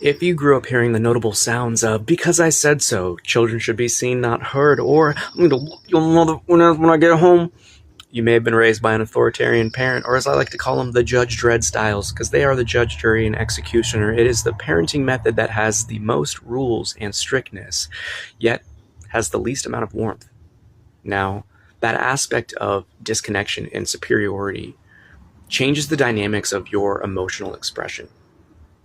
If you grew up hearing the notable sounds of "because I said so," "children should be seen, not heard," or "I'm going to whoop your mother when I get home," you may have been raised by an authoritarian parent, or as I like to call them, the Judge Dredd styles, because they are the judge, jury, and executioner. It is the parenting method that has the most rules and strictness, yet has the least amount of warmth. Now, that aspect of disconnection and superiority changes the dynamics of your emotional expression.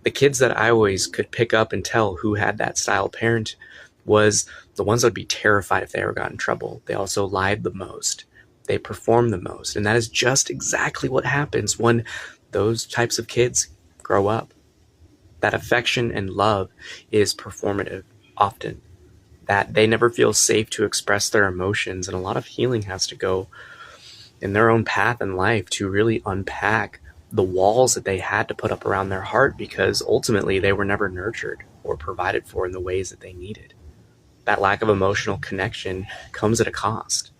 The kids that I always could pick up and tell who had that style parent was the ones that would be terrified if they ever got in trouble. They also lied the most. They performed the most. And that is just exactly what happens when those types of kids grow up. That affection and love is performative often. That they never feel safe to express their emotions. And a lot of healing has to go in their own path in life to really unpack the walls that they had to put up around their heart, because ultimately they were never nurtured or provided for in the ways that they needed. That lack of emotional connection comes at a cost.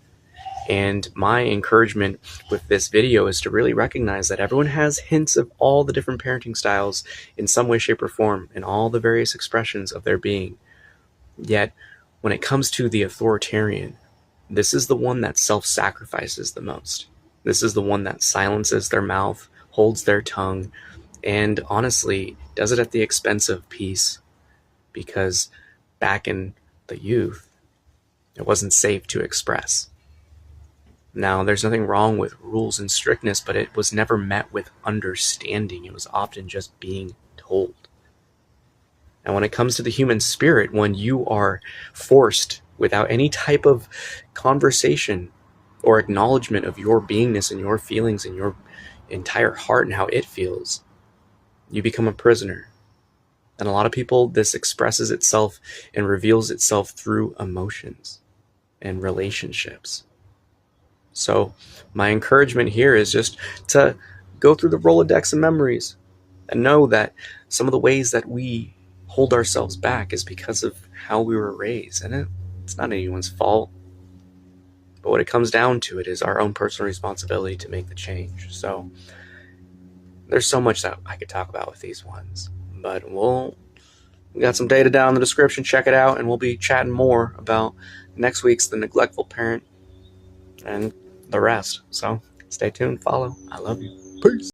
And my encouragement with this video is to really recognize that everyone has hints of all the different parenting styles in some way, shape, or form, in all the various expressions of their being. Yet, when it comes to the authoritarian, this is the one that self-sacrifices the most. This is the one that silences their mouth, holds their tongue, and honestly does it at the expense of peace, because back in the youth, it wasn't safe to express. Now, there's nothing wrong with rules and strictness, but it was never met with understanding. It was often just being told. And when it comes to the human spirit, when you are forced without any type of conversation or acknowledgement of your beingness and your feelings and your entire heart and how it feels, you become a prisoner. And a lot of people, this expresses itself and reveals itself through emotions and relationships. So my encouragement here is just to go through the Rolodex of memories and know that some of the ways that we hold ourselves back is because of how we were raised. And it's not anyone's fault. But what it comes down to, it is our own personal responsibility to make the change. So there's so much that I could talk about with these ones. But we got some data down in the description. Check it out. And we'll be chatting more about next week's The Neglectful Parent and the rest. So stay tuned. Follow. I love you. Peace.